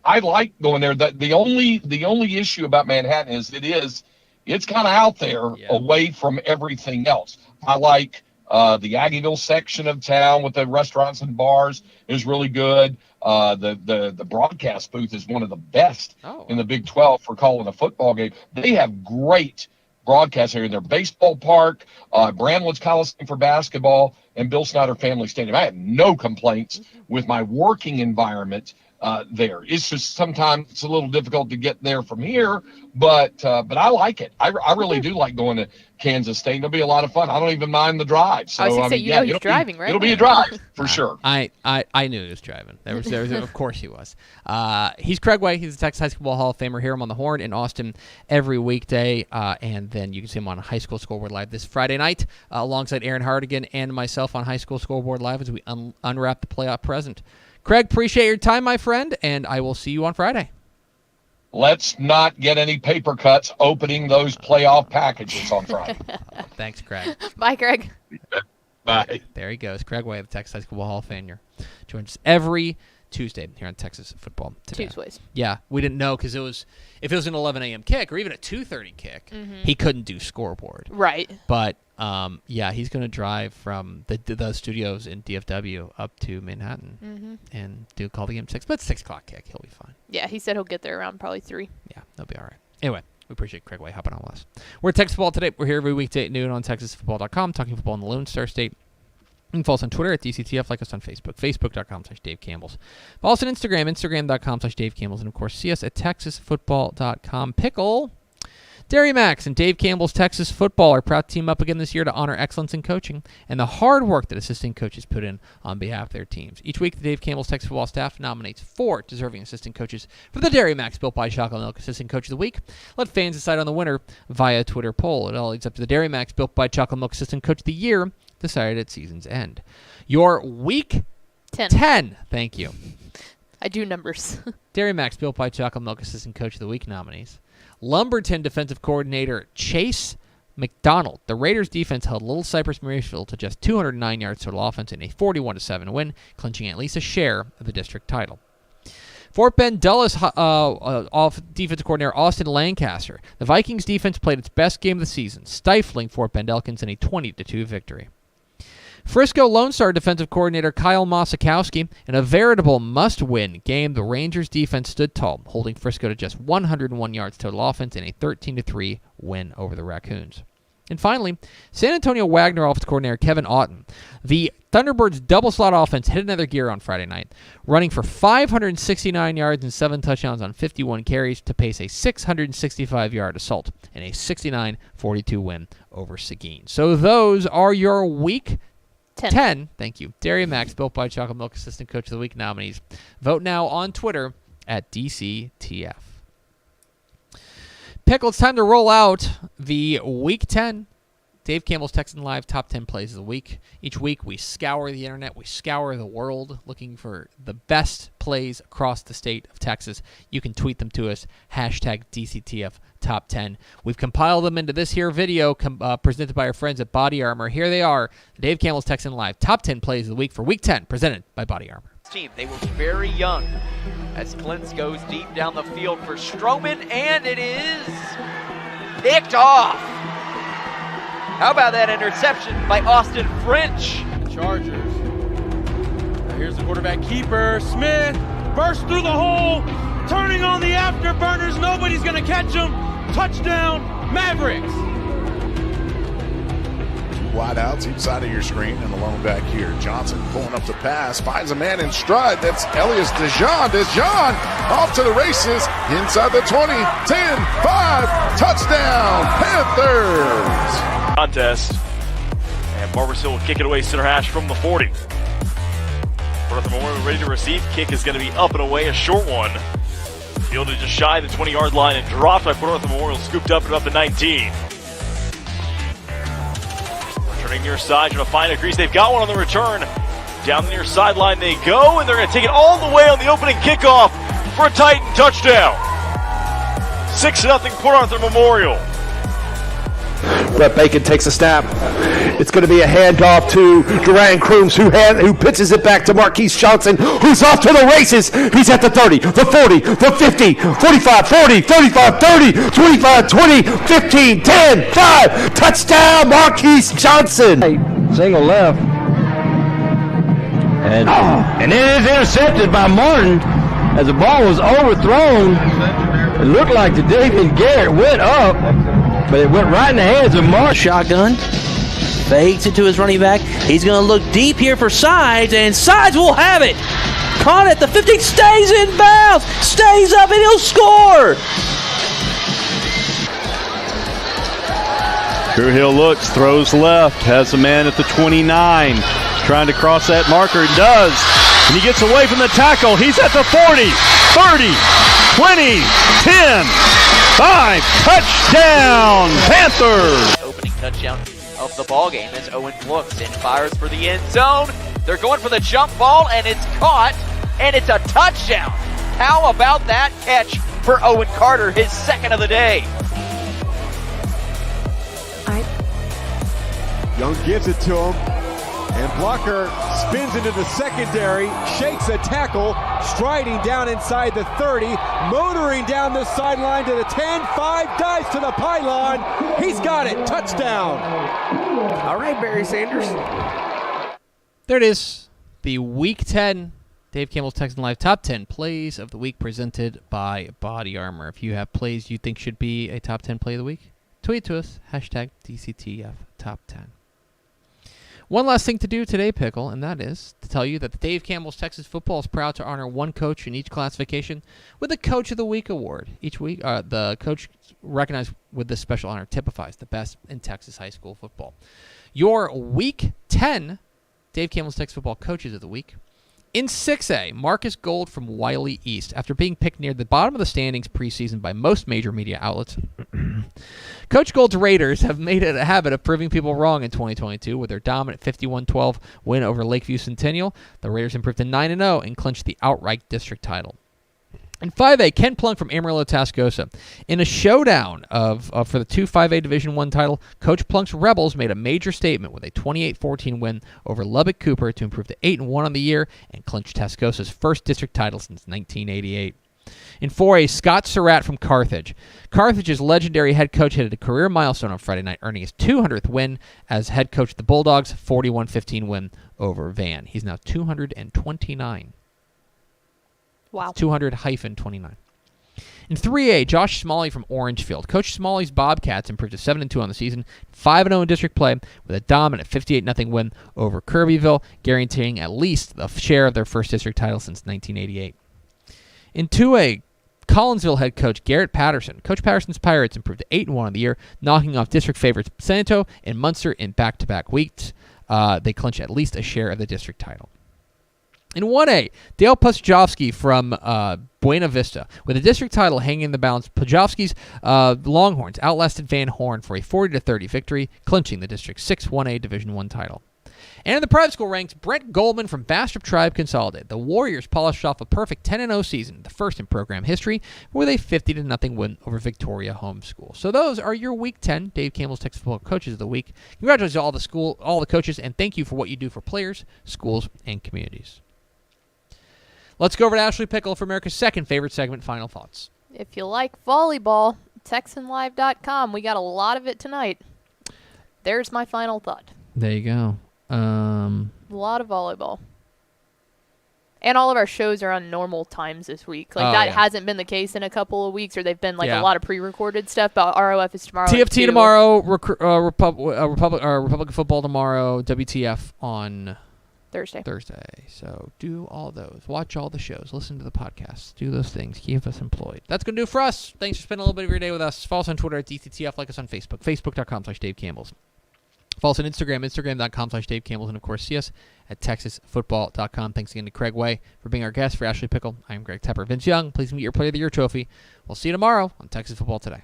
I like going there. The only issue about Manhattan is it's kind of out there away from everything else. I like the Aggieville section of town with the restaurants and bars is really good. The broadcast booth is one of the best in the Big 12 for calling a football game. They have great broadcast here in their baseball park, Bramlett's Coliseum for basketball, and Bill Snyder Family Stadium. I have no complaints with my working environment there. It's just sometimes it's a little difficult to get there from here, but I like it. I really do like going to Kansas State. It'll be a lot of fun. I don't even mind the drive. So I was going to say, he's driving, right? It'll be a drive for sure. I knew he was driving. There was of course he was. He's Craig Way. He's the Texas High School Hall of Famer. Hear him on the Horn in Austin every weekday, and then you can see him on High School Scoreboard Live this Friday night alongside Aaron Hardigan and myself on High School Scoreboard Live as we unwrap the playoff present. Craig, appreciate your time, my friend, and I will see you on Friday. Let's not get any paper cuts opening those playoff packages on Friday. Thanks, Craig. Bye, Craig. Bye. There he goes. Craig Way, the Texas High School Hall of Famer. Joins us every Tuesday here on Texas Football Today. Tuesdays. Yeah, we didn't know because if it was an 11 a.m. kick or even a 2:30 kick, he couldn't do scoreboard. Right. But yeah, he's going to drive from the studios in DFW up to Manhattan and call the game 6. But it's 6 o'clock kick. He'll be fine. Yeah, he said he'll get there around probably 3. Yeah, he'll be all right. Anyway, we appreciate Craig Way hopping on with us. We're at Texas Football Today. We're here every weekday at noon on TexasFootball.com, talking football in the Lone Star State. You can follow us on Twitter at DCTF, like us on Facebook, Facebook.com/Dave Campbell's. Follow us on Instagram, Instagram.com/Dave Campbell's, and of course, see us at TexasFootball.com. Pickle. Derry Max and Dave Campbell's Texas Football are proud to team up again this year to honor excellence in coaching and the hard work that assistant coaches put in on behalf of their teams. Each week, the Dave Campbell's Texas Football staff nominates 4 deserving assistant coaches for the Derry Max Built by Chocolate Milk Assistant Coach of the Week. Let fans decide on the winner via Twitter poll. It all leads up to the Derry Max Built by Chocolate Milk Assistant Coach of the Year, decided at season's end. Your week 10. Thank you. I do numbers. Derry Max Built by Chocolate Milk Assistant Coach of the Week nominees. Lumberton defensive coordinator Chase McDonald. The Raiders defense held Little Cypress Marysville to just 209 yards total offense in a 41-7 win, clinching at least a share of the district title. Fort Bend Dulles off defensive coordinator Austin Lancaster. The Vikings defense played its best game of the season, stifling Fort Bend Elkins in a 20-2 victory. Frisco Lone Star defensive coordinator Kyle Mosikowski. In a veritable must-win game, the Rangers defense stood tall, holding Frisco to just 101 yards total offense in a 13-3 win over the Raccoons. And finally, San Antonio Wagner offensive coordinator Kevin Otten. The Thunderbirds' double-slot offense hit another gear on Friday night, running for 569 yards and 7 touchdowns on 51 carries to pace a 665-yard assault in a 69-42 win over Seguin. So those are your week 10. Thank you. Derry Max, Built by Chocolate Milk Assistant Coach of the Week nominees. Vote now on Twitter at DCTF. Pickle, it's time to roll out the Week 10 Dave Campbell's Texan Live Top 10 Plays of the Week. Each week we scour the internet, we scour the world looking for the best plays across the state of Texas. You can tweet them to us, hashtag DCTF Top 10. We've compiled them into this here video presented by our friends at Body Armor. Here they are, the Dave Campbell's Texan Live Top 10 Plays of the Week for Week 10, presented by Body Armor. They were very young as Clintz goes deep down the field for Stroman, and it is picked off. How about that interception by Austin French? Chargers. Now here's the quarterback keeper. Smith bursts through the hole, turning on the afterburners. Nobody's going to catch him. Touchdown, Mavericks. 2 wide outs each side of your screen and alone back here. Johnson pulling up the pass, finds a man in stride. That's Elias DeJean. DeJean off to the races inside the 20, 10, 5, touchdown, Panthers. Contest, and Barboursville will kick it away center hash from the 40. North Memorial ready to receive. Kick is going to be up and away, a short one. Fielded just shy of the 20-yard line and dropped by Port North Memorial, scooped up and up to 19. Returning near side, trying to find a crease. They've got one on the return. Down the near sideline they go, and they're going to take it all the way on the opening kickoff for a Titan touchdown. 6-0 Port Arthur Memorial. Brett Bacon takes a snap. It's going to be a handoff to Duran Crooms, who pitches it back to Marquise Johnson, who's off to the races. He's at the 30, the 40, the 50, 45, 40, 35, 30, 25, 20, 15, 10, 5. Touchdown, Marquise Johnson. Single left. And it is intercepted by Martin as the ball was overthrown. It looked like the David Garrett went up, but it went right in the hands of Martin. Shotgun. Fakes it to his running back. He's going to look deep here for Sides, and Sides will have it. Caught at the 15, stays in bounds, stays up, and he'll score. Drew Hill looks, throws left, has a man at the 29, trying to cross that marker, and does. And he gets away from the tackle. He's at the 40, 30, 20, 10, 5, touchdown, Panthers! Opening touchdown of the ball game as Owen looks and fires for the end zone. They're going for the jump ball, and it's caught, and it's a touchdown. How about that catch for Owen Carter, his second of the day? Young gives it to him. And Blocker spins into the secondary, shakes a tackle, striding down inside the 30, motoring down the sideline to the 10, 5, dives to the pylon. He's got it. Touchdown. All right, Barry Sanders. There it is. The Week 10 Dave Campbell's Texan Live Top 10 Plays of the Week presented by Body Armor. If you have plays you think should be a Top 10 Play of the Week, tweet to us, #DCTF Top 10. One last thing to do today, Pickle, and that is to tell you that the Dave Campbell's Texas Football is proud to honor one coach in each classification with a Coach of the Week award. Each week, the coach recognized with this special honor typifies the best in Texas high school football. Your Week 10 Dave Campbell's Texas Football Coaches of the Week. In 6A, Marcus Gold from Wiley East. After being picked near the bottom of the standings preseason by most major media outlets, Coach Gold's Raiders have made it a habit of proving people wrong in 2022 with their dominant 51-12 win over Lakeview Centennial. The Raiders improved to 9-0 and clinched the outright district title. In 5A, Ken Plunk from Amarillo, Tascosa. In a showdown for the 2 5A Division I title, Coach Plunk's Rebels made a major statement with a 28-14 win over Lubbock Cooper to improve to 8-1 on the year and clinch Tascosa's first district title since 1988. In 4A, Scott Surratt from Carthage. Carthage's legendary head coach hit a career milestone on Friday night, earning his 200th win as head coach of the Bulldogs' 41-15 win over Van. He's now 229. Wow. 200-29. In 3A, Josh Smalley from Orangefield. Coach Smalley's Bobcats improved to 7-2 on the season, 5-0 in district play, with a dominant 58-0 win over Kirbyville, guaranteeing at least a share of their first district title since 1988. In 2A, Collinsville head coach Garrett Patterson. Coach Patterson's Pirates improved to 8-1 on the year, knocking off district favorites Santo and Munster in back-to-back weeks. They clinch at least a share of the district title. In 1A, Dale Puszczowski from Buena Vista. With the district title hanging in the balance, Puszczowski's Longhorns outlasted Van Horn for a 40-30 victory, clinching the district's 6th 1A Division I title. And in the private school ranks, Brett Goldman from Bastrop Tribe Consolidated. The Warriors polished off a perfect 10-0 season, the first in program history, with a 50-0 win over Victoria Home School. So those are your Week 10 Dave Campbell's Texas Football Coaches of the Week. Congratulations to all the coaches, and thank you for what you do for players, schools, and communities. Let's go over to Ashley Pickle for America's second favorite segment, Final Thoughts. If you like volleyball, TexanLive.com. We got a lot of it tonight. There's my final thought. There you go. A lot of volleyball. And all of our shows are on normal times this week. Like hasn't been the case in a couple of weeks, or they've been a lot of pre-recorded stuff. But ROF is tomorrow. TFT tomorrow. Republican football tomorrow. WTF on Thursday. So do all those. Watch all the shows. Listen to the podcasts. Do those things. Keep us employed. That's going to do it for us. Thanks for spending a little bit of your day with us. Follow us on Twitter at DCTF. Like us on Facebook. Facebook.com/Dave Campbell's. Follow us on Instagram. Instagram.com/Dave Campbell's. And, of course, see us at TexasFootball.com. Thanks again to Craig Way for being our guest. For Ashley Pickle, I'm Greg Tepper. Vince Young, please meet your Player of the Year trophy. We'll see you tomorrow on Texas Football Today.